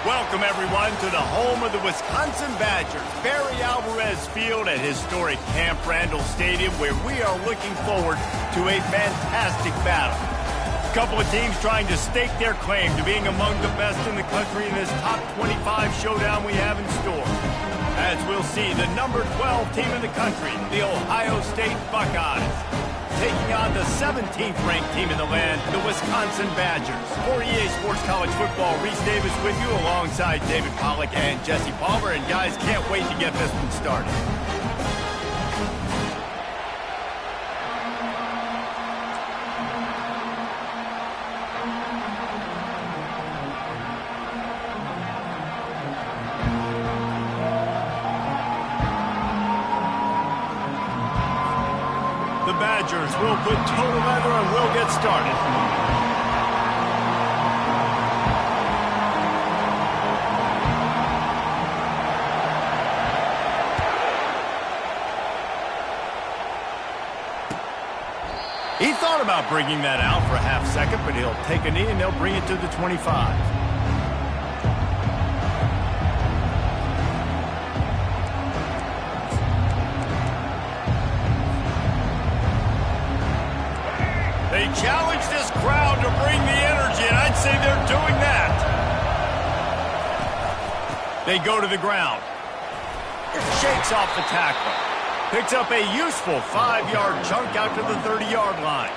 Welcome, everyone, to the home of the Wisconsin Badgers, Barry Alvarez Field at historic Camp Randall Stadium, where we are looking forward to a fantastic battle. A couple of teams trying to stake their claim to being among the best in the country in this top 25 showdown we have in store. As we'll see, the number 12 team in the country, the Ohio State Buckeyes, taking on the 17th-ranked team in the land, the Wisconsin Badgers. For EA Sports College Football, Reese Davis with you alongside David Pollack and Jesse Palmer. And guys, can't wait to get this one started. Badgers will put total leather and we'll get started. He thought about bringing that out for a half second, but he'll take a knee and they'll bring it to the 25. They challenge this crowd to bring the energy, and I'd say they're doing that. They go to the ground. Shakes off the tackle. Picks up a useful 5-yard chunk out to the 30-yard line.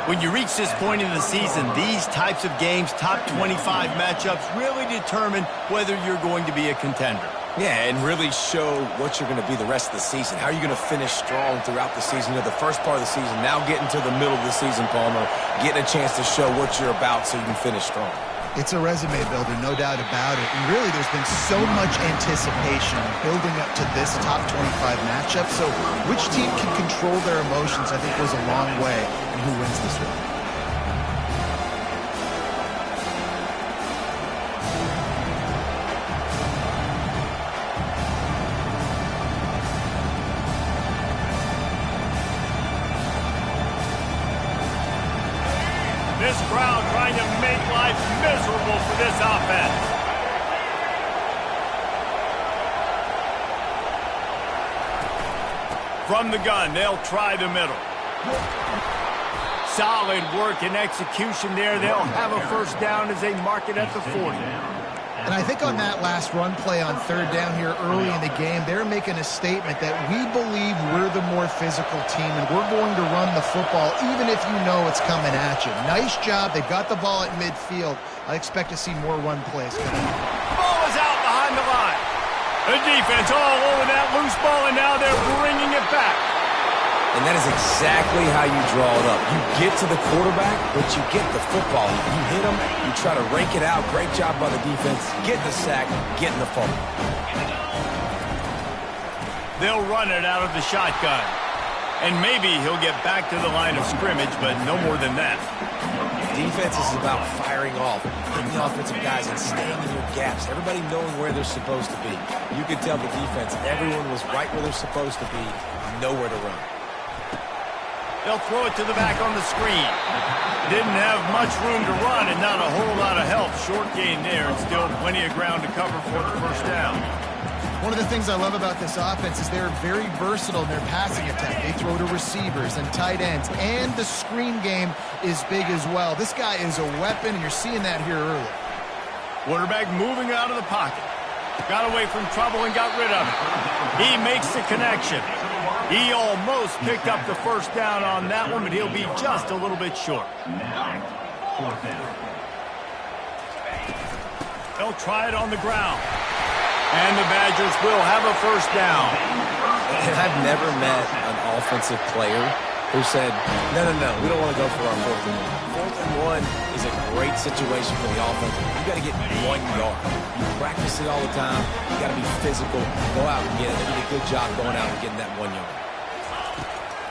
When you reach this point in the season, these types of games, top 25 matchups, really determine whether you're going to be a contender. Yeah, and really show what you're going to be the rest of the season. How are you going to finish strong throughout the season? You know, the first part of the season, now getting to the middle of the season, Palmer, getting a chance to show what you're about so you can finish strong. It's a resume builder, no doubt about it. And really, there's been so much anticipation building up to this top 25 matchup. So which team can control their emotions, I think, goes a long way in who wins this one. This crowd trying to make life miserable for this offense. From the gun, they'll try the middle. Solid work and execution there. They'll have a first down as they mark it at the 40. And I think on that last run play on third down here early in the game, they're making a statement that we believe we're the more physical team and we're going to run the football even if you know it's coming at you. Nice job. They got the ball at midfield. I expect to see more run plays coming. Ball is out behind the line. The defense all over that loose ball, and now they're bringing it back. And that is exactly how you draw it up. You get to the quarterback, but you get the football. You hit him, you try to rake it out. Great job by the defense. Getting the sack, getting the fumble. They'll run it out of the shotgun. And maybe he'll get back to the line of scrimmage, but no more than that. Defense is about firing off, hitting the offensive guys and staying in your gaps. Everybody knowing where they're supposed to be. You could tell the defense, everyone was right where they're supposed to be, nowhere to run. They'll throw it to the back on the screen. Didn't have much room to run and not a whole lot of help. Short gain there and still plenty of ground to cover for the first down. One of the things I love about this offense is they're very versatile in their passing attack. They throw to receivers and tight ends, and the screen game is big as well. This guy is a weapon, and you're seeing that here early. Quarterback moving out of the pocket. Got away from trouble and got rid of it. He makes the connection. He almost picked up the first down on that one, but he'll be just a little bit short. They'll try it on the ground. And the Badgers will have a first down. I've never met an offensive player who said, no, we don't want to go for our 4th and 1. 4th and 1 is a great situation for the offense. You got to get 1 yard. You practice it all the time. You got to be physical. Go out and get it. They did a good job going out and getting that 1 yard.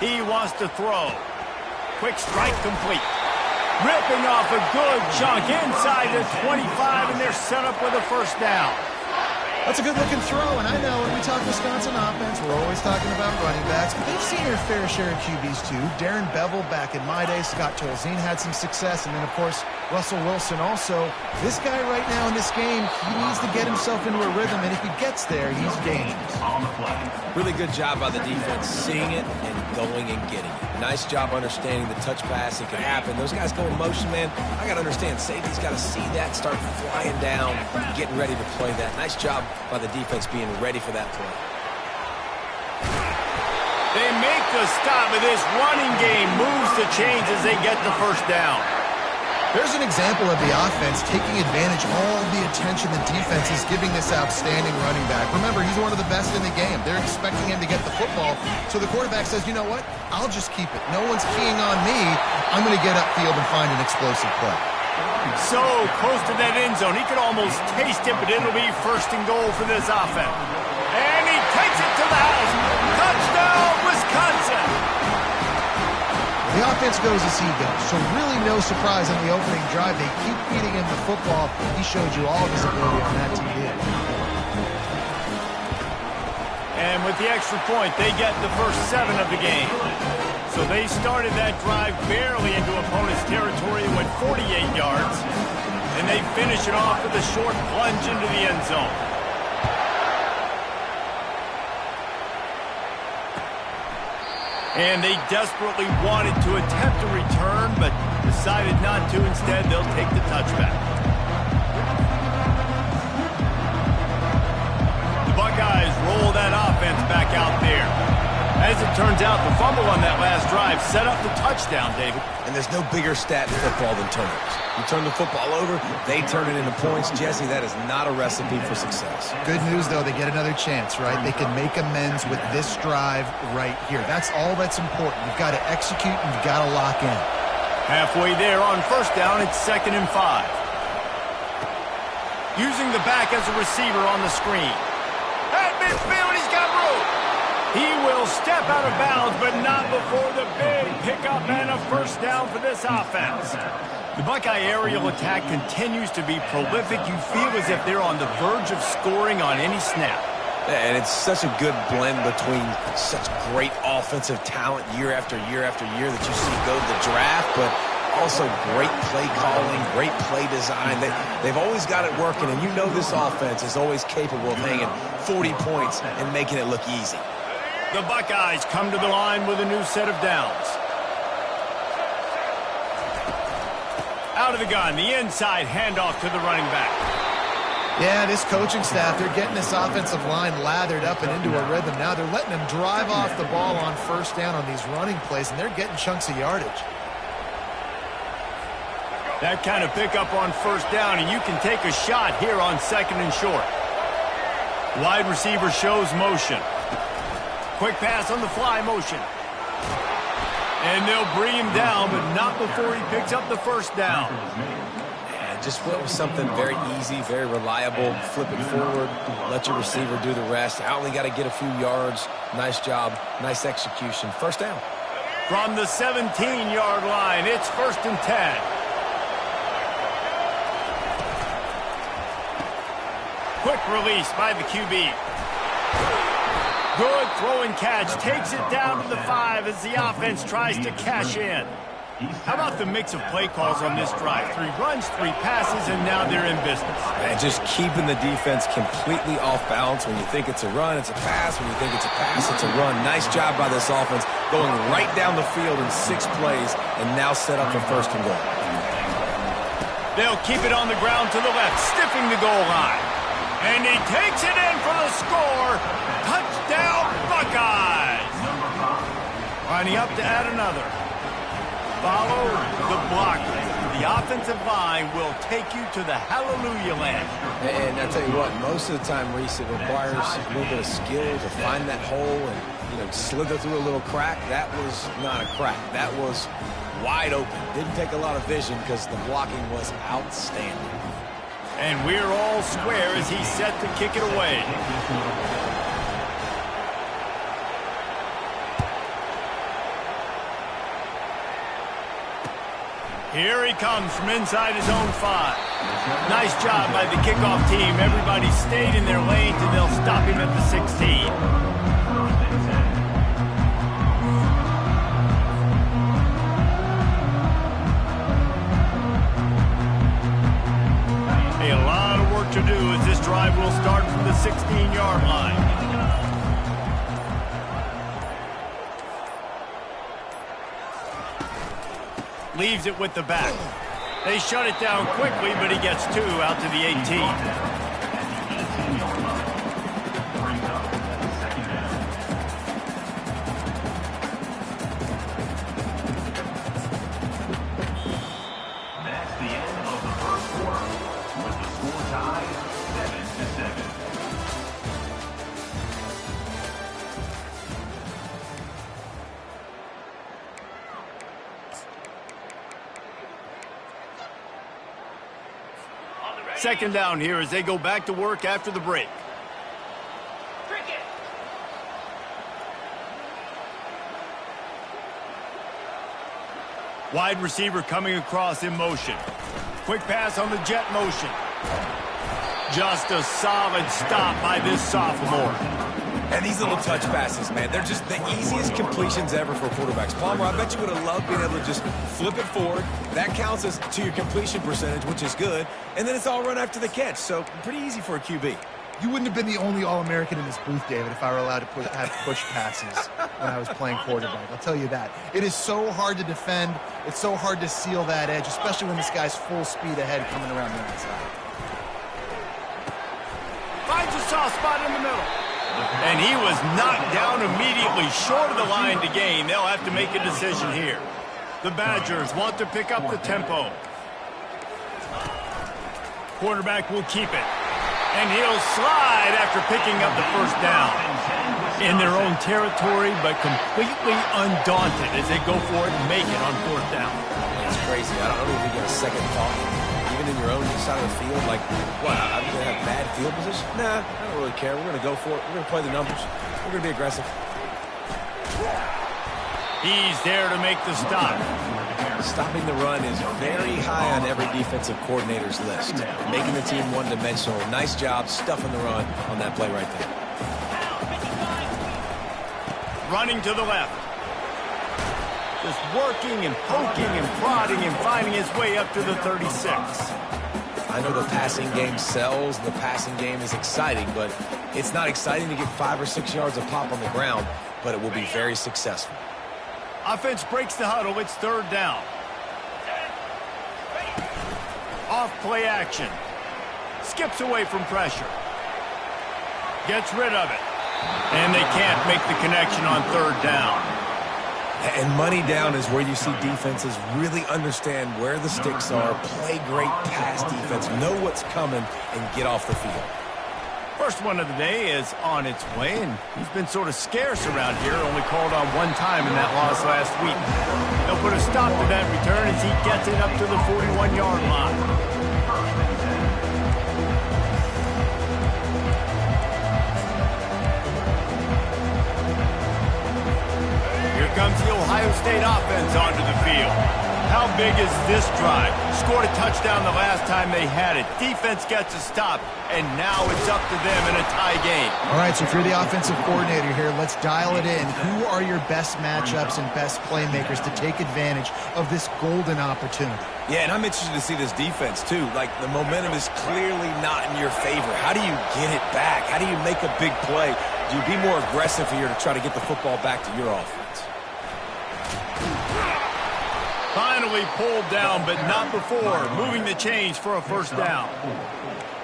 He wants to throw. Quick strike complete. Ripping off a good chunk inside the 25, and they're set up with a first down. That's a good-looking throw, and I know when we talk Wisconsin offense, we're always talking about running backs, but they've seen their fair share of QBs too. Darren Bevel back in my day, Scott Tolzien had some success, and then, of course, Russell Wilson also. This guy right now in this game, he needs to get himself into a rhythm, and if he gets there, he's dangerous. Really good job by the defense seeing it and going and getting it. Nice job understanding the touch pass. It can happen. Those guys go in motion, man. I got to understand, safety's got to see that, start flying down, getting ready to play that. Nice job by the defense being ready for that play. They make the stop, but this running game moves the chains as they get the first down. There's an example of the offense taking advantage of all the attention the defense is giving this outstanding running back. Remember, he's one of the best in the game. They're expecting him to get the football. So the quarterback says, you know what? I'll just keep it. No one's keying on me. I'm going to get upfield and find an explosive play. So close to that end zone. He could almost taste it, but it'll be first and goal for this offense. And he takes it to the house. Touchdown, Wisconsin. The offense goes as he goes, so really no surprise on the opening drive. They keep feeding him the football. He showed you all of his ability on that TV. And with the extra point, they get the first 7 of the game. So they started that drive barely into opponent's territory and went 48 yards. And they finish it off with a short plunge into the end zone. And they desperately wanted to attempt a return, but decided not to. Instead, they'll take the touchback. The Buckeyes roll that offense back out there. As it turns out, the fumble on that last drive set up the touchdown, David. And there's no bigger stat in football than turnovers. You turn the football over, they turn it into points. Jesse, that is not a recipe for success. Good news, though, they get another chance, right? They can make amends with this drive right here. That's all that's important. You've got to execute and you've got to lock in. Halfway there on first down, it's 2nd and 5. Using the back as a receiver on the screen. At midfield, he's got room. He will step out of bounds, but not before the big pickup and a first down for this offense. The Buckeye aerial attack continues to be prolific. You feel as if they're on the verge of scoring on any snap. And it's such a good blend between such great offensive talent year after year after year that you see go to the draft, but also great play calling, great play design. They've always got it working, and you know this offense is always capable of hanging 40 points and making it look easy. The Buckeyes come to the line with a new set of downs. Out of the gun, the inside handoff to the running back. Yeah, this coaching staff, they're getting this offensive line lathered up and into a rhythm. Now they're letting them drive off the ball on first down on these running plays, and they're getting chunks of yardage. That kind of pickup on first down, and you can take a shot here on 2nd and short. Wide receiver shows motion. Quick pass on the fly motion. And they'll bring him down, but not before he picks up the first down. And just went with something very easy, very reliable. Flip it forward, let your receiver do the rest. I only got to get a few yards. Nice job, nice execution. First down. From the 17-yard line, it's 1st and 10. Quick release by the QB. Good throw and catch. Takes it down to the 5 as the offense tries to cash in. How about the mix of play calls on this drive? 3 runs, 3 passes, and now they're in business. And just keeping the defense completely off balance. When you think it's a run, it's a pass. When you think it's a pass, it's a run. Nice job by this offense going right down the field in 6 plays and now set up for 1st and goal. They'll keep it on the ground to the left, stiffing the goal line. And he takes it in for the score. Touchdown, Buckeyes. Lining up to add another. Follow the blocker. The offensive line will take you to the hallelujah land. And I tell you what, most of the time, Reese, it requires a little bit of skill to find that hole and, slither through a little crack. That was not a crack. That was wide open. Didn't take a lot of vision because the blocking was outstanding. And we're all square as he's set to kick it away. Here he comes from inside his own 5. Nice job by the kickoff team. Everybody stayed in their lanes, and they'll stop him at the 16. A lot of work to do as this drive will start from the 16-yard line. Leaves it with the back. They shut it down quickly, but he gets 2 out to the 18. Second down here as they go back to work after the break. Wide receiver coming across in motion. Quick pass on the jet motion. Just a solid stop by this sophomore. And these little touch passes, man, they're just the easiest completions ever for quarterbacks. Palmer, I bet you would have loved being able to just flip it forward. That counts as to your completion percentage, which is good. And then it's all run after the catch, so pretty easy for a QB. You wouldn't have been the only All-American in this booth, David, if I were allowed to have push passes when I was playing quarterback. I'll tell you that. It is so hard to defend. It's so hard to seal that edge, especially when this guy's full speed ahead coming around the outside. Finds a soft spot in the middle. And he was knocked down immediately short of the line to gain. They'll have to make a decision here. The Badgers want to pick up the tempo. Quarterback will keep it. And he'll slide after picking up the first down. In their own territory, but completely undaunted as they go for it and make it on 4th down. It's crazy. I don't even get a second thought. Even in your own side of the field, like, what, I'm going to have bad field position? Nah, I don't really care. We're going to go for it. We're going to play the numbers. We're going to be aggressive. He's there to make the stop. Stopping the run is very high on every defensive coordinator's list. Making the team one-dimensional. Nice job stuffing the run on that play right there. Running to the left. Just working and poking and prodding and finding his way up to the 36. I know the passing game sells. The passing game is exciting, but it's not exciting to get 5 or 6 yards of pop on the ground, but it will be very successful. Offense breaks the huddle. It's 3rd down. Off play action. Skips away from pressure. Gets rid of it. And they can't make the connection on 3rd down. And money down is where you see defenses really understand where the sticks are, play great pass defense, know what's coming, and get off the field. First one of the day is on its way, and he's been sort of scarce around here, only called on 1 time in that loss last week. They'll put a stop to that return as he gets it up to the 41-yard line. Comes the Ohio State offense onto the field. How big is this drive? Scored a touchdown the last time they had it. Defense gets a stop, and now it's up to them in a tie game. All right, so if you're the offensive coordinator here, let's dial it in. Who are your best matchups and best playmakers to take advantage of this golden opportunity? Yeah, and I'm interested to see this defense, too. Like, the momentum is clearly not in your favor. How do you get it back? How do you make a big play? Do you be more aggressive here to try to get the football back to your offense? Finally pulled down, but not before. Moving the chains for a 1st down.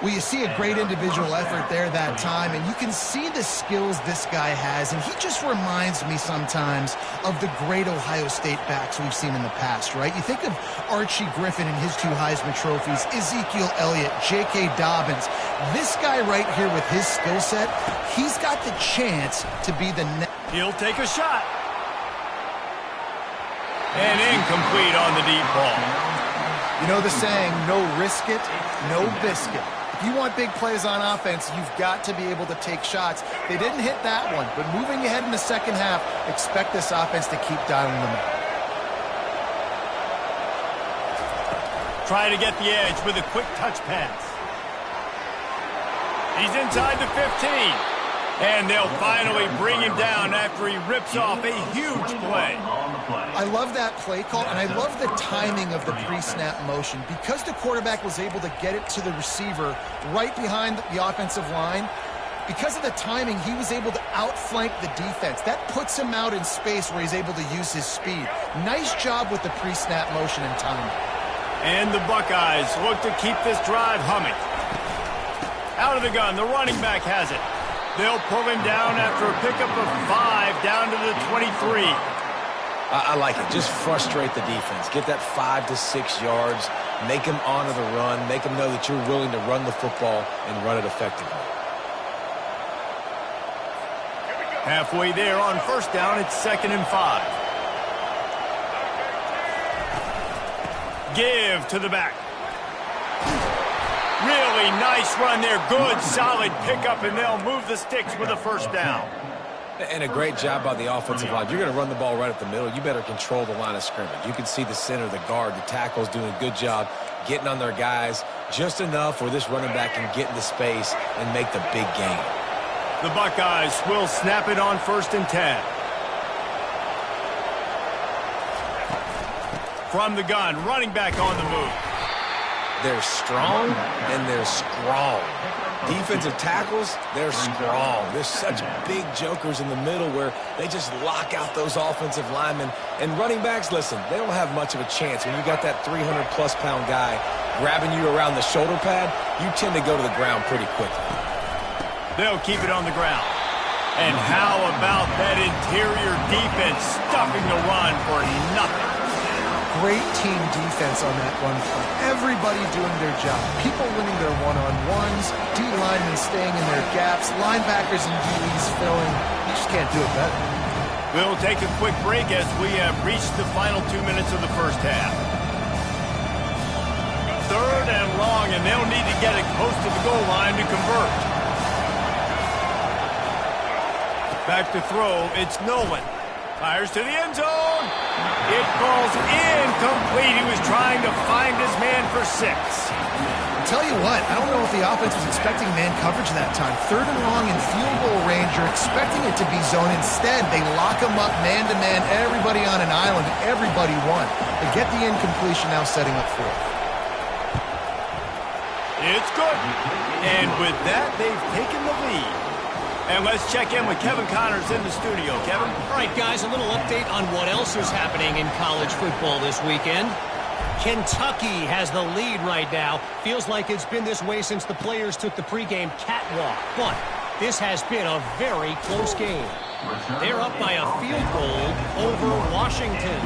Well, you see a great individual effort there that time, and you can see the skills this guy has, and he just reminds me sometimes of the great Ohio State backs we've seen in the past, right? You think of Archie Griffin and his 2 Heisman trophies, Ezekiel Elliott, J.K. Dobbins. This guy right here with his skill set, he's got the chance to be the next. He'll take a shot. And incomplete on the deep ball. You know the saying, no risk it, no biscuit. If you want big plays on offense, you've got to be able to take shots. They didn't hit that one, but moving ahead in the second half, expect this offense to keep dialing them up. trying to get the edge with a quick touch pass. He's inside the 15. And they'll finally bring him down after he rips off a huge play. I love that play call, and I love the timing of the pre-snap motion. Because the quarterback was able to get it to the receiver right behind the offensive line, because of the timing, he was able to outflank the defense. That puts him out in space where he's able to use his speed. Nice job with the pre-snap motion and timing. And the Buckeyes look to keep this drive humming. Out of the gun, the running back has it. They'll pull him down after a pickup of 5 down to the 23. I like it. Just frustrate the defense. Get that 5 to 6 yards. Make them honor the run. Make them know that you're willing to run the football and run it effectively. Halfway there on first down, it's 2nd and 5. Give to the back. Really nice run there. Good, solid pickup, and they'll move the sticks with a first down. And a great job by the offensive line. You're going to run the ball right up the middle. You better control the line of scrimmage. You can see the center, the guard, the tackles doing a good job getting on their guys just enough where this running back can get into space and make the big gain. The Buckeyes will snap it on 1st and 10. From the gun, running back on the move. They're strong and they're strong. Defensive tackles, they're strong. There's such big jokers in the middle where they just lock out those offensive linemen. And running backs, listen, they don't have much of a chance. When you got that 300-plus pound guy grabbing you around the shoulder pad, you tend to go to the ground pretty quickly. They'll keep it on the ground. And how about that interior defense stuffing the run for nothing? Great team defense on that run play. Everybody doing their job. People winning their one-on-ones, D linemen staying in their gaps, linebackers and DBs filling. You just can't do it better. We'll take a quick break as we have reached the final 2 minutes of the first half. 3rd and long, and they'll need to get it close to the goal line to convert. Back to throw, it's Nolan. Fires to the end zone. It falls incomplete. He was trying to find his man for 6. I'll tell you what, I don't know if the offense was expecting man coverage that time. 3rd and long in field goal range. You're expecting it to be zone. Instead, they lock him up man-to-man, everybody on an island. Everybody won. They get the incompletion now setting up 4th. It's good. And with that, they've taken the lead. And let's check in with Kevin Connors in the studio. Kevin? All right, guys, a little update on what else is happening in college football this weekend. Kentucky has the lead right now. Feels like it's been this way since the players took the pregame catwalk. But this has been a very close game. They're up by a field goal over Washington.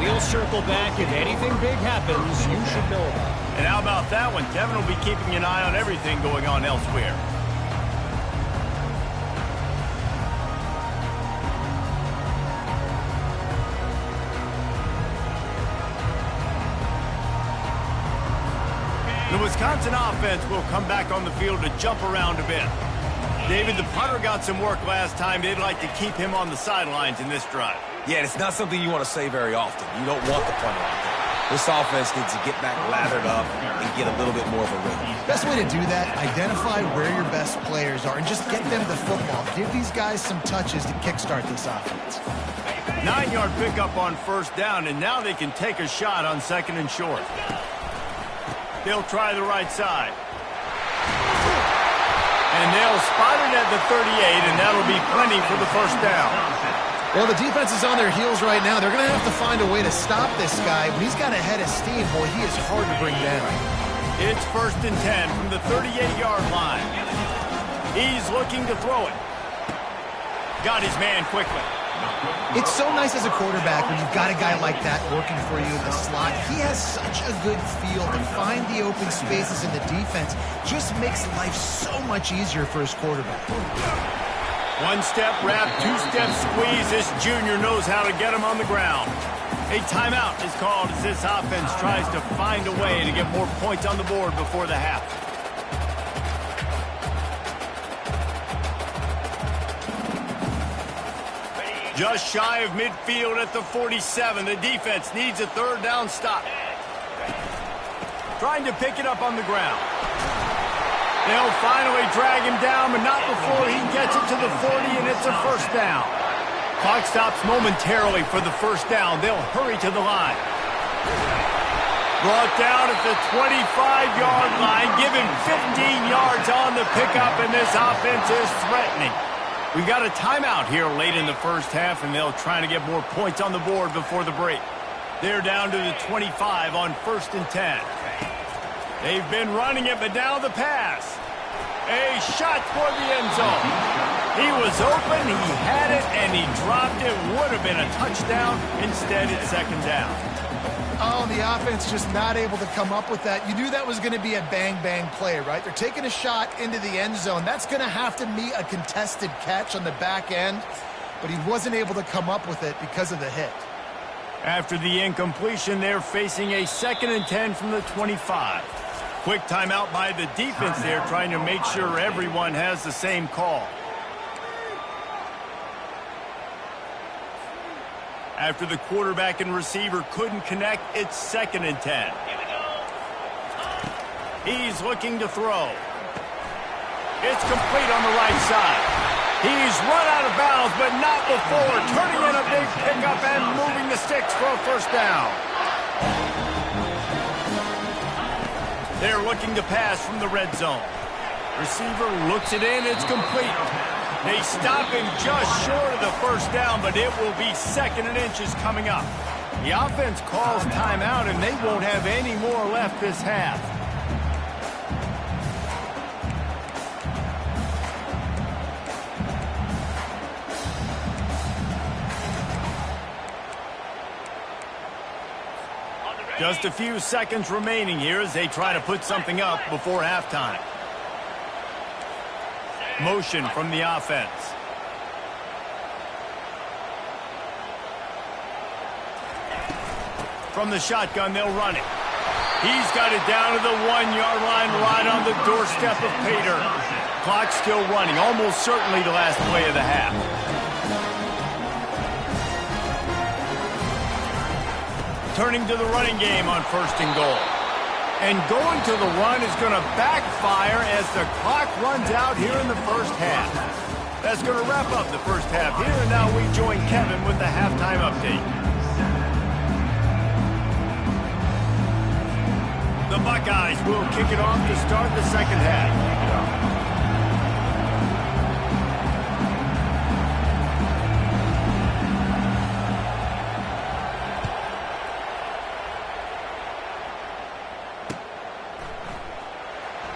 We'll circle back. If anything big happens, you should know about it. And how about that one? Kevin will be keeping an eye on everything going on elsewhere. The Wisconsin offense will come back on the field to jump around a bit. David, the punter got some work last time. They'd like to keep him on the sidelines in this drive. Yeah, it's not something you want to say very often. You don't want the punter out there. This offense needs to get back lathered up and get a little bit more of a rhythm. Best way to do that, identify where your best players are and just get them the football. Give these guys some touches to kickstart this offense. 9-yard pickup on 1st down, and now they can take a shot on 2nd and short. They'll try the right side. And they'll spot it at the 38, and that'll be plenty for the 1st down. Well, the defense is on their heels right now. They're going to have to find a way to stop this guy. When he's got a head of steam, boy, he is hard to bring down. It's 1st and 10 from the 38-yard line. He's looking to throw it. Got his man quickly. It's so nice as a quarterback when you've got a guy like that working for you in the slot. He has such a good feel to find the open spaces in the defense. Just makes life so much easier for his quarterback. 1-step wrap, 2-step squeeze. This junior knows how to get him on the ground. A timeout is called as this offense tries to find a way to get more points on the board before the half. Just shy of midfield at the 47. The defense needs a 3rd down stop. trying to pick it up on the ground. They'll finally drag him down, but not before he gets it to the 40, and it's a first down. Clock stops momentarily for the first down. They'll hurry to the line. Brought down at the 25-yard line. Give him 15 yards on the pickup, and this offense is threatening. We got a timeout here late in the first half, and they'll try to get more points on the board before the break. They're down to the 25 on 1st and 10. They've been running it, but now the pass. A shot for the end zone. He was open, he had it, and he dropped it. Would have been a touchdown. Instead, it's second down. Oh, the offense just not able to come up with that. You knew that was going to be a bang-bang play, right? They're taking a shot into the end zone. That's going to have to meet a contested catch on the back end, but he wasn't able to come up with it because of the hit. After the incompletion, they're facing a 2nd and 10 from the 25. Quick timeout by the defense there, trying to make sure everyone has the same call. After the quarterback and receiver couldn't connect, it's 2nd and 10. He's looking to throw. It's complete on the right side. He's run out of bounds, but not before turning in a big pickup and moving the sticks for a first down. They're looking to pass from the red zone. Receiver looks it in. It's complete. They stop him just short of the first down, but it will be 2nd and inches coming up. The offense calls timeout, and they won't have any more left this half. Just a few seconds remaining here as they try to put something up before halftime. Motion from the offense. From the shotgun, they'll run it. He's got it down to the 1-yard line right on the doorstep of Pater. Clock still running, almost certainly the last play of the half. Turning to the running game on 1st and goal. And going to the run is going to backfire as the clock runs out here in the first half. That's going to wrap up the first half here, and now we join Kevin with the halftime update. The Buckeyes will kick it off to start the second half.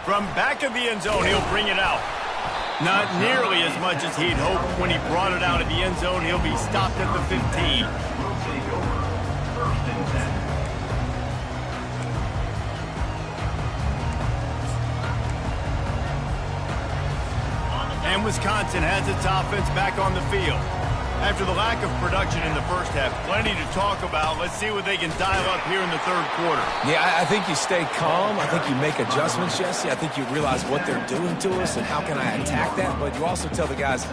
From back of the end zone, he'll bring it out. Not nearly as much as he'd hoped when he brought it out of the end zone. He'll be stopped at the 15. And Wisconsin has its offense back on the field. After the lack of production in the first half, plenty to talk about. Let's see what they can dial up here in the third quarter. Yeah, I think you stay calm. I think you make adjustments, Jesse. I think you realize what they're doing to us and how can I attack that. But you also tell the guys,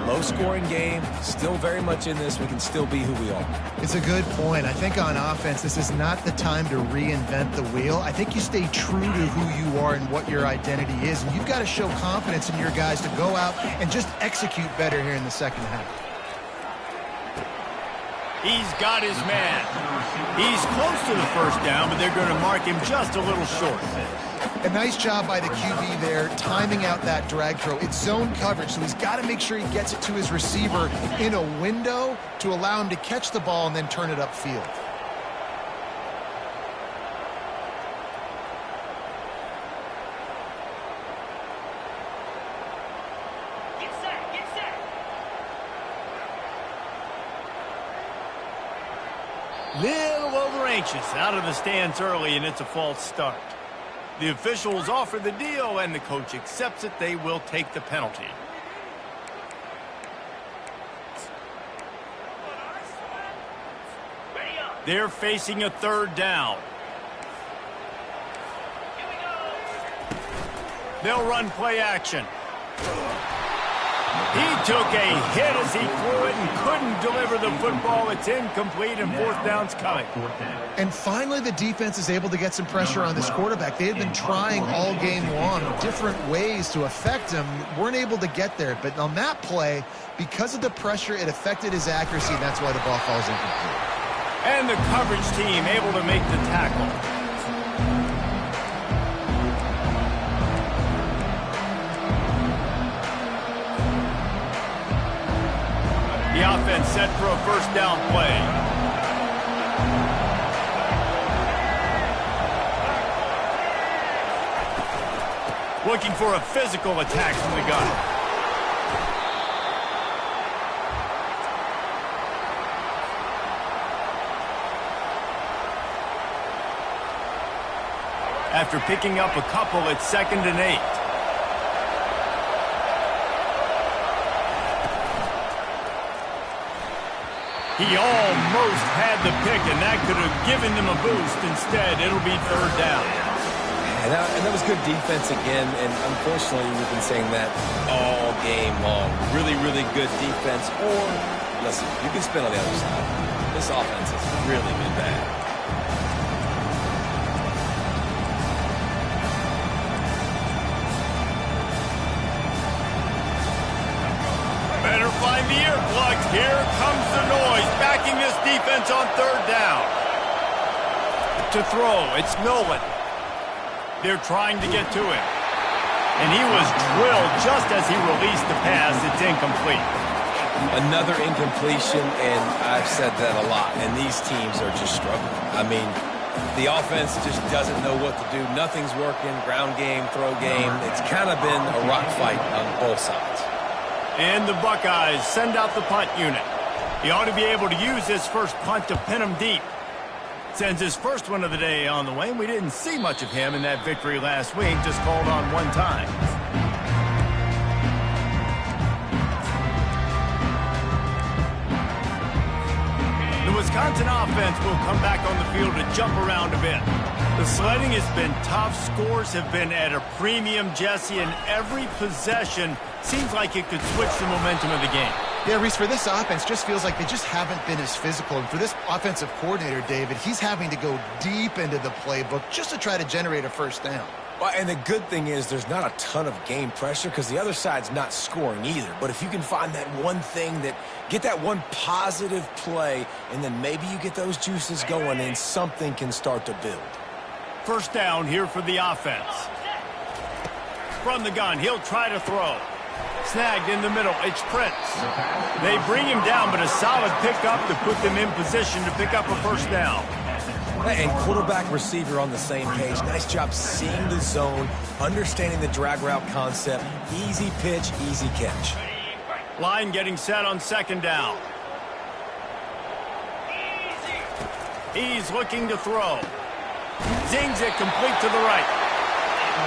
low-scoring game, still very much in this. We can still be who we are. It's a good point. I think on offense, this is not the time to reinvent the wheel. I think you stay true to who you are and what your identity is. And you've got to show confidence in your guys to go out and just execute better here in the second half. He's got his man. He's close to the first down, but they're going to mark him just a little short. A nice job by the QB there, timing out that drag throw. It's zone coverage, so he's got to make sure he gets it to his receiver in a window to allow him to catch the ball and then turn it upfield. Little over anxious, out of the stands early, and it's a false start. The officials offer the deal, and the coach accepts it. They will take the penalty. They're facing a third down. They'll run play action. He took a hit as he threw it and couldn't deliver the football. It's incomplete and fourth down's coming. And finally, the defense is able to get some pressure on this quarterback. They had been trying all game long different ways to affect him. Weren't able to get there. But on that play, because of the pressure, it affected his accuracy, and that's why the ball falls incomplete. And the coverage team able to make the tackle. The offense set for a first down play. Looking for a physical attack from the gun. After picking up a couple, it's 2nd and 8. He almost had the pick, and that could have given them a boost. Instead, it'll be 3rd down. And that was good defense again, and unfortunately, we've been saying that all game long. Really, really good defense. Or, listen, you can spin on the other side. This offense has really been bad. Better find the earplugs. Here comes the noise, backing this defense on 3rd down. To throw, it's Nolan. They're trying to get to him. And he was drilled just as he released the pass. It's incomplete. Another incompletion, and I've said that a lot, and these teams are just struggling. I mean, the offense just doesn't know what to do. Nothing's working. Ground game, throw game. It's kind of been a rock fight on both sides. And the Buckeyes send out the punt unit. He ought to be able to use this first punt to pin him deep. Sends his first one of the day on the way. We didn't see much of him in that victory last week, just called on one time. The Wisconsin offense will come back on the field to jump around a bit. The sledding has been tough. Scores have been at a premium, Jesse, and every possession seems like it could switch the momentum of the game. Yeah, Reese, for this offense, just feels like they just haven't been as physical. And for this offensive coordinator, David, he's having to go deep into the playbook just to try to generate a first down. Well, and the good thing is there's not a ton of game pressure because the other side's not scoring either. But if you can find that one thing get that one positive play, and then maybe you get those juices going and something can start to build. First down here for the offense. From the gun, he'll try to throw. Snagged in the middle, it's Prince. They bring him down, but a solid pickup to put them in position to pick up a first down. And quarterback receiver on the same page. Nice job seeing the zone, understanding the drag route concept. Easy pitch, easy catch. Line getting set on 2nd down. He's looking to throw. Zings it complete to the right.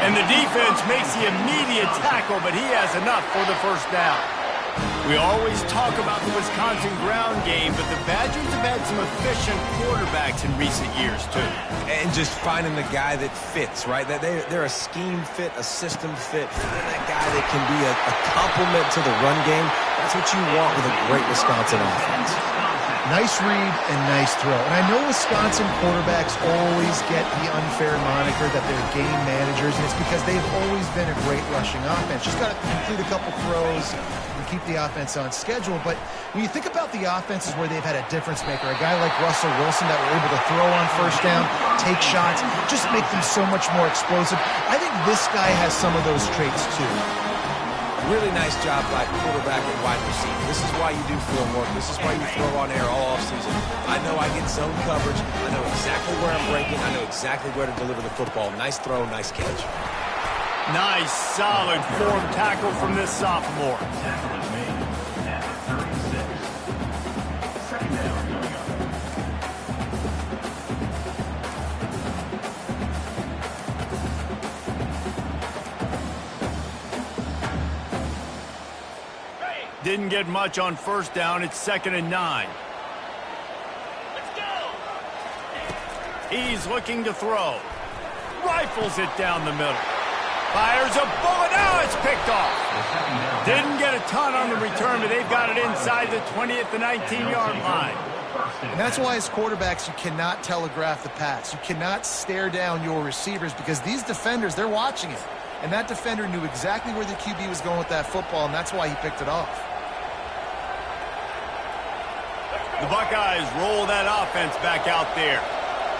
And the defense makes the immediate tackle, but he has enough for the first down. We always talk about the Wisconsin ground game, but the Badgers have had some efficient quarterbacks in recent years, too. And just finding the guy that fits, right? They're a scheme fit, a system fit. Finding that guy that can be a complement to the run game. That's what you want with a great Wisconsin offense. Nice read and nice throw. And I know Wisconsin quarterbacks always get the unfair moniker that they're game managers, and it's because they've always been a great rushing offense. Just got to complete a couple throws and keep the offense on schedule. But when you think about the offenses where they've had a difference maker, a guy like Russell Wilson that were able to throw on first down, take shots, just make them so much more explosive. I think this guy has some of those traits too. Really nice job by quarterback and wide receiver. This is why you do film work. This is why you throw on air all offseason. I know I get zone coverage. I know exactly where I'm breaking. I know exactly where to deliver the football. Nice throw, nice catch. Nice, solid form tackle from this sophomore. Didn't get much on first down. It's 2nd and 9. Let's go. He's looking to throw. Rifles it down the middle. Fires a bullet. Now it's picked off. Didn't get a ton on the return, but they've got it inside the 20 at the 19-yard line. And that's why as quarterbacks, you cannot telegraph the pass. You cannot stare down your receivers because these defenders, they're watching it. And that defender knew exactly where the QB was going with that football, and that's why he picked it off. The Buckeyes roll that offense back out there.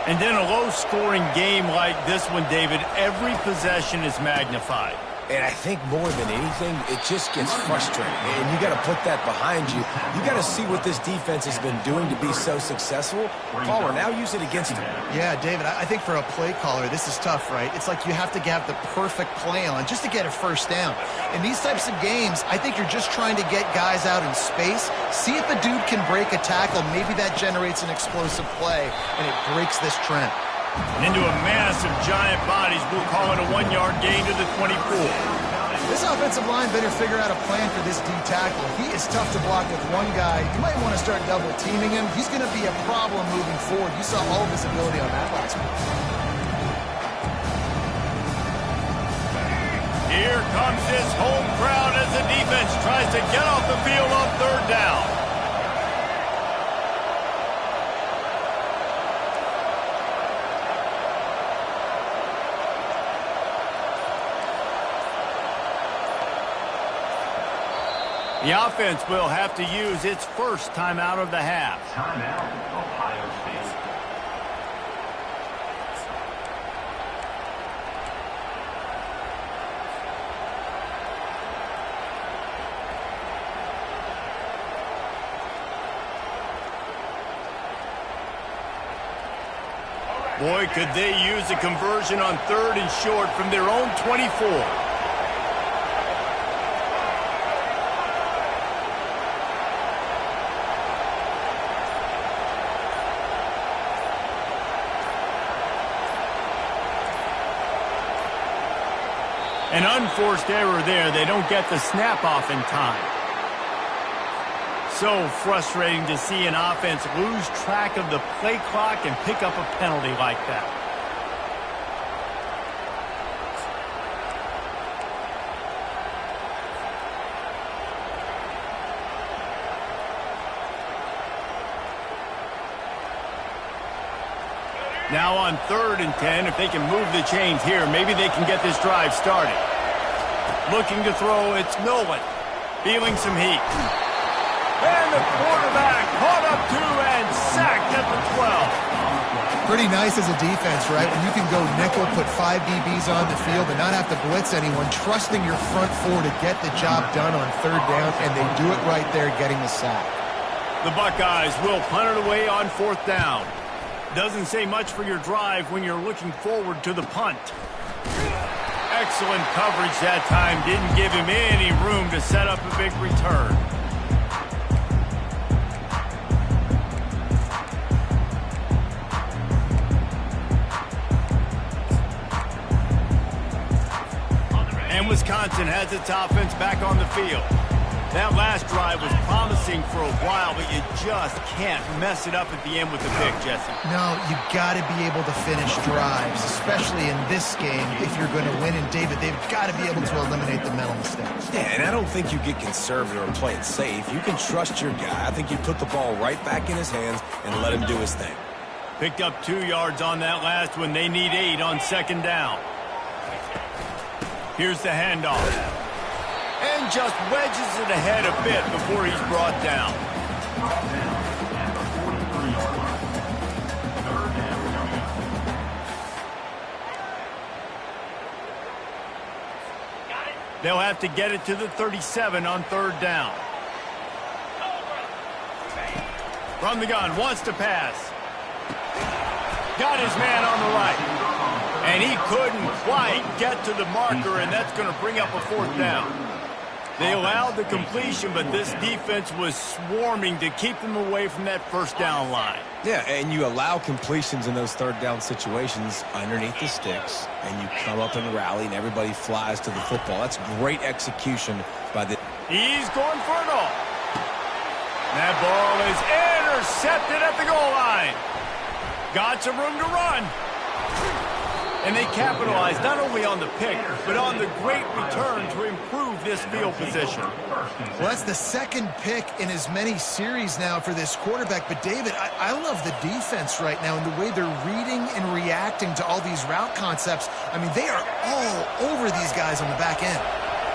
And in a low-scoring game like this one, David, every possession is magnified. And I think more than anything, it just gets frustrating. And you got to put that behind you. You got to see what this defense has been doing to be so successful. Caller, now use it against him. Yeah, David, I think for a play caller, this is tough, right? It's like you have to have the perfect play on just to get a first down. In these types of games, I think you're just trying to get guys out in space, see if the dude can break a tackle. Maybe that generates an explosive play, and it breaks this trend. Into a mass of giant bodies. We'll call it a 1-yard gain to the 24. This offensive line better figure out a plan for this D tackle. He is tough to block with one guy. You might want to start double teaming him. He's going to be a problem moving forward. You saw all of his ability on that last one. Here comes this home crowd as the defense tries to get off the field on third down. The offense will have to use its first timeout of the half. Timeout, Ohio State. Boy, could they use a conversion on third and short from their own 24. An unforced error there. They don't get the snap off in time. So frustrating to see an offense lose track of the play clock and pick up a penalty like that. Now on 3rd and 10, if they can move the chains here, maybe they can get this drive started. Looking to throw, it's Nolan. Feeling some heat. And the quarterback caught up to and sacked at the 12. Pretty nice as a defense, right? When you can go nickel, put 5 DBs on the field and not have to blitz anyone, trusting your front four to get the job done on 3rd down, and they do it right there, getting the sack. The Buckeyes will punt it away on 4th down. Doesn't say much for your drive when you're looking forward to the punt. Excellent coverage that time. Didn't give him any room to set up a big return. And Wisconsin has its offense back on the field. That last drive was promising for a while, but you just can't mess it up at the end with the pick, Jesse. No, you got to be able to finish drives, especially in this game if you're going to win. And, David, they've got to be able to eliminate the mental mistakes. Yeah, and I don't think you get conservative or play it safe. You can trust your guy. I think you put the ball right back in his hands and let him do his thing. Picked up 2 yards on that last one. They need 8 on 2nd down. Here's the handoff. And just wedges it ahead a bit before he's brought down. They'll have to get it to the 37 on 3rd down. From the gun, wants to pass. Got his man on the right. And he couldn't quite get to the marker, and that's going to bring up a 4th down. They allowed the completion, but this defense was swarming to keep them away from that 1st down line. Yeah, and you allow completions in those 3rd down situations underneath the sticks, and you come up and rally, and everybody flies to the football. That's great execution by the... He's going for it all. That ball is intercepted at the goal line. Got some room to run. And they capitalized not only on the pick, but on the great return to improve this field position. Well, that's the second pick in as many series now for this quarterback. But, David, I love the defense right now and the way they're reading and reacting to all these route concepts. I mean, they are all over these guys on the back end.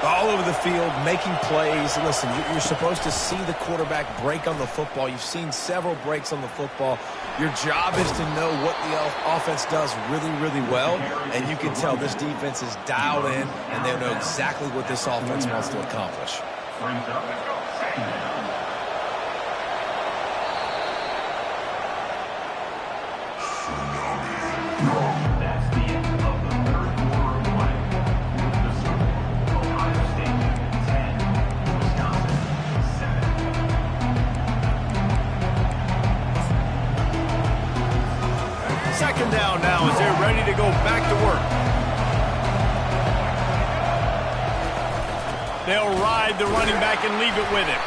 All over the field, making plays. Listen, you're supposed to see the quarterback break on the football. You've seen several breaks on the football. Your job is to know what the offense does really, really well, and you can tell this defense is dialed in, and they know exactly what this offense wants to accomplish. That's the end of the third quarter of play. The score, Ohio State 10, Wisconsin 7. Second down now as they're ready to go back to work. They'll ride the running back and leave it with him.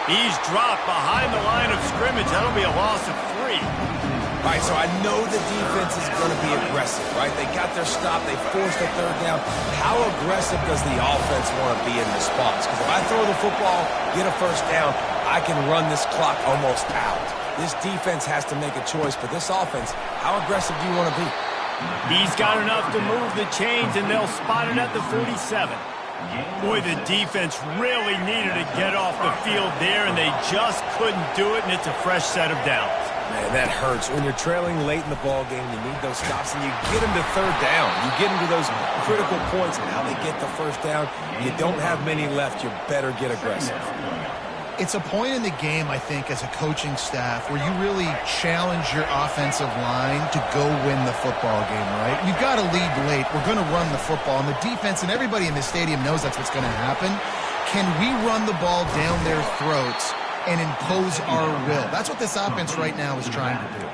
He's dropped behind the line of scrimmage. That'll be a loss of 3. All right, so I know the defense is going to be aggressive, right? They got their stop. They forced a third down. How aggressive does the offense want to be in response? Because if I throw the football, get a first down, I can run this clock almost out. This defense has to make a choice, but this offense, how aggressive do you want to be? He's got enough to move the chains, and they'll spot it at the 47. Boy, the defense really needed to get off the field there, and they just couldn't do it, and it's a fresh set of downs. Man, that hurts. When you're trailing late in the ball game, you need those stops, and you get them to third down. You get them to those critical points, and how they get the first down. You don't have many left. You better get aggressive. It's a point in the game, I think, as a coaching staff where you really challenge your offensive line to go win the football game, right? We've got to lead late. We're going to run the football. And the defense and everybody in the stadium knows that's what's going to happen. Can we run the ball down their throats and impose our will? That's what this offense right now is trying to do.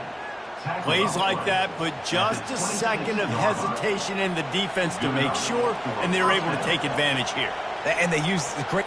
Plays like that, but just a second of hesitation in the defense to make sure, and they're able to take advantage here. And they use the great...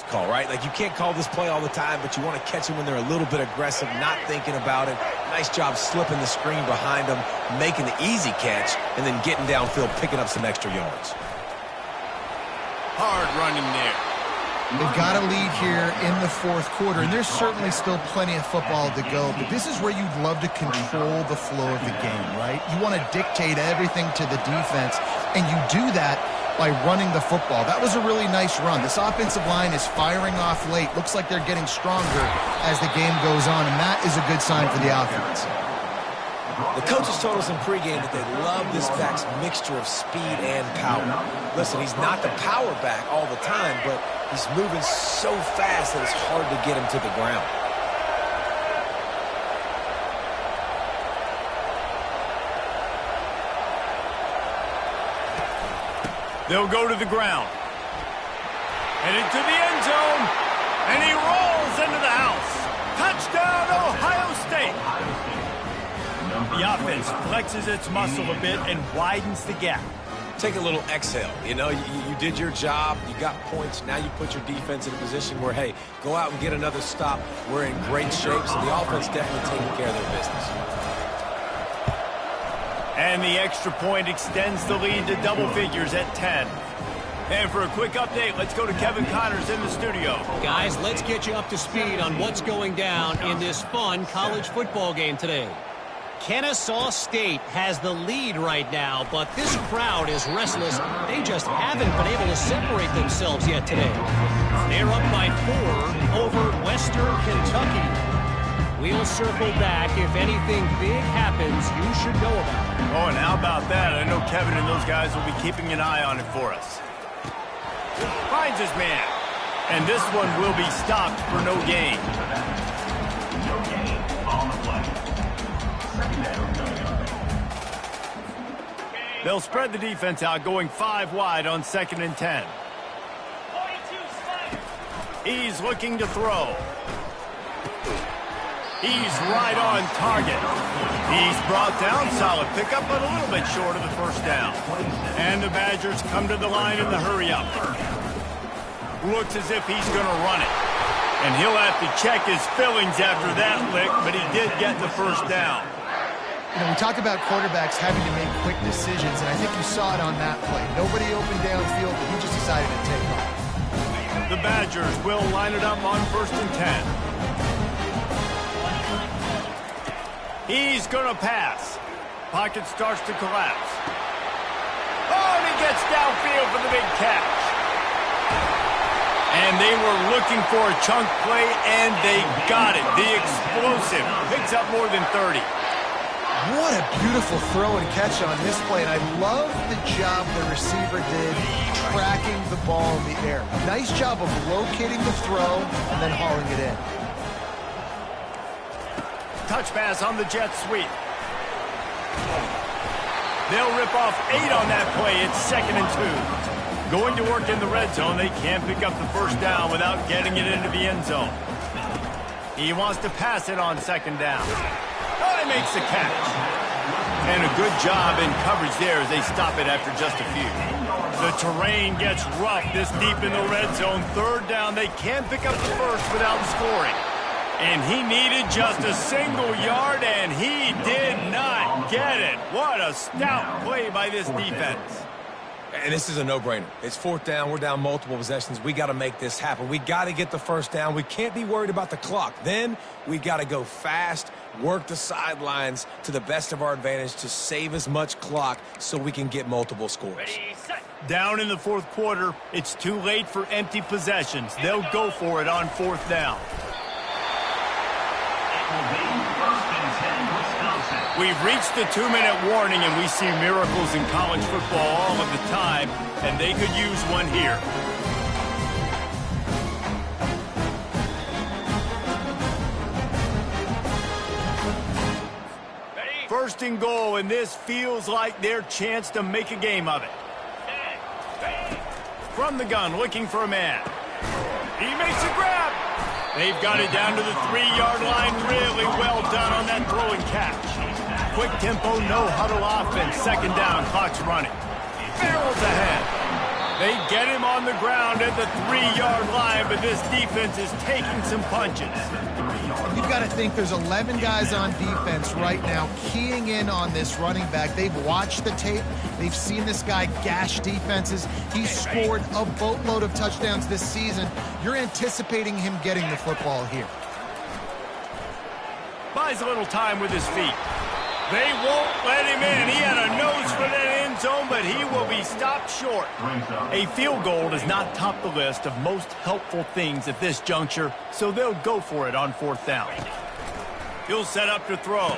call, right? Like, you can't call this play all the time, but you want to catch them when they're a little bit aggressive, not thinking about it. Nice job slipping the screen behind them, making the easy catch, and then getting downfield, picking up some extra yards. Hard running there. They've got a lead here in the fourth quarter, and there's certainly still plenty of football to go, but this is where you'd love to control the flow of the game, right? You want to dictate everything to the defense, and you do that by running the football. That was a really nice run. This offensive line is firing off late. Looks like they're getting stronger as the game goes on, and that is a good sign for the offense. The coaches told us in pregame that they love this back's mixture of speed and power. Listen, he's not the power back all the time, but he's moving so fast that it's hard to get him to the ground. They'll go to the ground. And into the end zone. And he rolls into the house. Touchdown, Ohio State. The offense flexes its muscle a bit and widens the gap. Take a little exhale. You know, you did your job. You got points. Now you put your defense in a position where, hey, go out and get another stop. We're in great shape, so the offense definitely taking care of their business. And the extra point extends the lead to double figures at 10. And for a quick update, let's go to Kevin Connors in the studio. Guys, let's get you up to speed on what's going down in this fun college football game today. Kennesaw State has the lead right now, but this crowd is restless. They just haven't been able to separate themselves yet today. They're up by 4 over Western Kentucky. We'll circle back. If anything big happens, you should know about it. Oh, and how about that? I know Kevin and those guys will be keeping an eye on it for us. Finds his man. And this one will be stopped for no gain. No gain on the play. Second down. They'll spread the defense out, going 5 wide on 2nd and 10. He's looking to throw. He's right on target. He's brought down, solid pickup, but a little bit short of the first down. And the Badgers come to the line in the hurry-up. Looks as if he's going to run it. And he'll have to check his fillings after that lick, but he did get the first down. You know, we talk about quarterbacks having to make quick decisions, and I think you saw it on that play. Nobody open downfield, but he just decided to take off. The Badgers will line it up on 1st and 10. He's going to pass. Pocket starts to collapse. Oh, and he gets downfield for the big catch. And they were looking for a chunk play, and they got it. The explosive picks up more than 30. What a beautiful throw and catch on this play, and I love the job the receiver did tracking the ball in the air. Nice job of locating the throw and then hauling it in. Touch pass on the jet sweep. They'll rip off 8 on that play. It's 2nd and 2. Going to work in the red zone. They can't pick up the first down without getting it into the end zone. He wants to pass it on 2nd down. Oh, he makes the catch. And a good job in coverage there as they stop it after just a few. The terrain gets rough this deep in the red zone. 3rd down. They can't pick up the first without scoring. And he needed just a single yard, and he did not get it. What a stout play by this defense. And this is a no-brainer. It's 4th down. We're down multiple possessions. We got to make this happen. We got to get the first down. We can't be worried about the clock. Then we got to go fast, work the sidelines to the best of our advantage to save as much clock so we can get multiple scores. Down in the 4th quarter, it's too late for empty possessions. They'll go for it on 4th down. We've reached the 2-minute warning, and we see miracles in college football all of the time, and they could use one here. First and goal, and this feels like their chance to make a game of it. From the gun, looking for a man. He makes a grab. They've got it down to the 3-yard line. Really well done on that throw and catch. Quick tempo, no huddle offense. 2nd down, clock's running. Barrels ahead. They get him on the ground at the 3-yard line, but this defense is taking some punches. You've got to think there's 11 guys on defense right now keying in on this running back. They've watched the tape. They've seen this guy gash defenses. He's scored a boatload of touchdowns this season. You're anticipating him getting the football here. Buys a little time with his feet. They won't let him in. He had a nose for that end zone, but he will be stopped short. A field goal does not top the list of most helpful things at this juncture, so they'll go for it on 4th down. He'll set up to throw.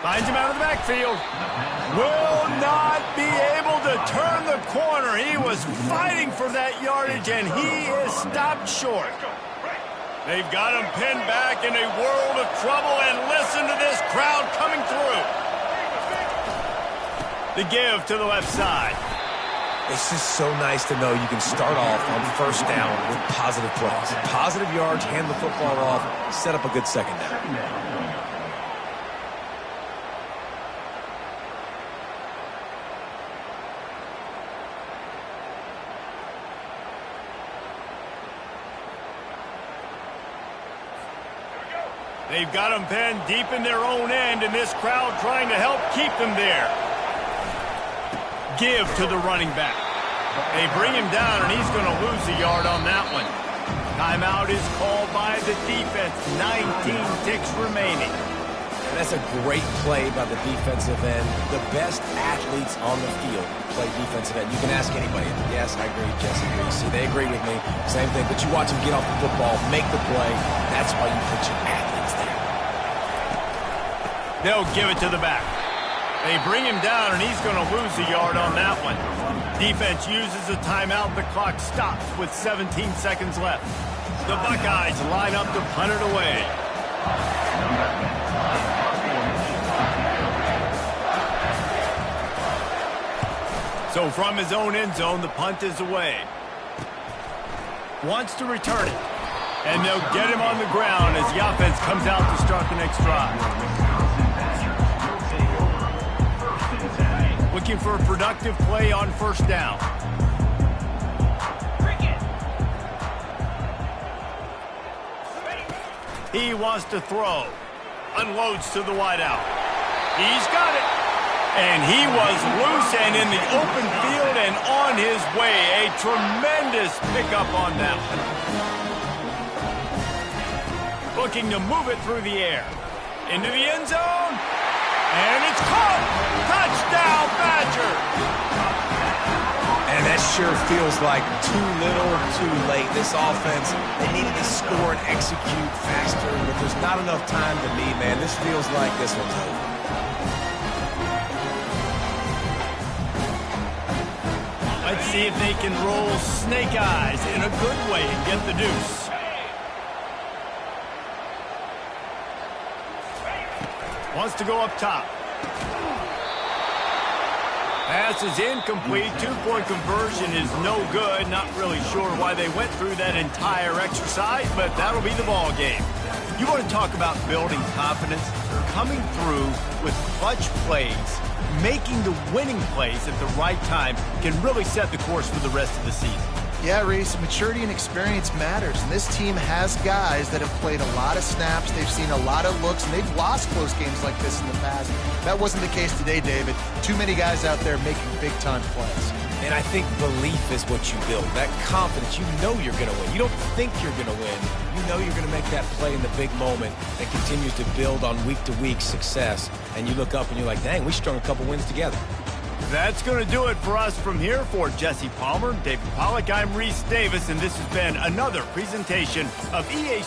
Finds him out of the backfield. Will not be able to turn the corner. He was fighting for that yardage, and he is stopped short. They've got him pinned back in a world of trouble, and listen to this crowd coming through. The give to the left side. It's just so nice to know you can start off on 1st down with positive plays. Positive yards, hand the football off, set up a good 2nd down. They've got them pinned deep in their own end, and this crowd trying to help keep them there. Give to the running back. They bring him down, and he's going to lose a yard on that one. Timeout is called by the defense. 19 ticks remaining. And that's a great play by the defensive end. The best athletes on the field play defensive end. You can ask anybody. Yes, I agree. Jesse agrees. See, they agree with me. Same thing. But you watch them get off the football, make the play. That's why you put your athletes there. They'll give it to the back. They bring him down, and he's going to lose a yard on that one. Defense uses a timeout. The clock stops with 17 seconds left. The Buckeyes line up to punt it away. So from his own end zone, the punt is away. Wants to return it. And they'll get him on the ground as the offense comes out to start the next drive. Looking for a productive play on first down. He wants to throw. Unloads to the wideout. He's got it. And he was loose and in the open field and on his way. A tremendous pickup on that one. Looking to move it through the air. Into the end zone. And it's caught. Touchdown, Badger. And that sure feels like too little, too late. This offense, they needed to score and execute faster, but there's not enough time to me, man. This feels like this one's over. Let's see if they can roll snake eyes in a good way and get the deuce. Wants to go up top. Pass is incomplete. Two-point conversion is no good. Not really sure why they went through that entire exercise, but that'll be the ball game. You want to talk about building confidence? Coming through with clutch plays, making the winning plays at the right time can really set the course for the rest of the season. Yeah, Reese, maturity and experience matters, and this team has guys that have played a lot of snaps, they've seen a lot of looks, and they've lost close games like this in the past. That wasn't the case today, David. Too many guys out there making big-time plays. And I think belief is what you build. That confidence, you know you're going to win. You don't think you're going to win. You know you're going to make that play in the big moment that continues to build on week-to-week success. And you look up and you're like, dang, we strung a couple wins together. That's going to do it for us from here. For Jesse Palmer, David Pollack, I'm Reese Davis, and this has been another presentation of EA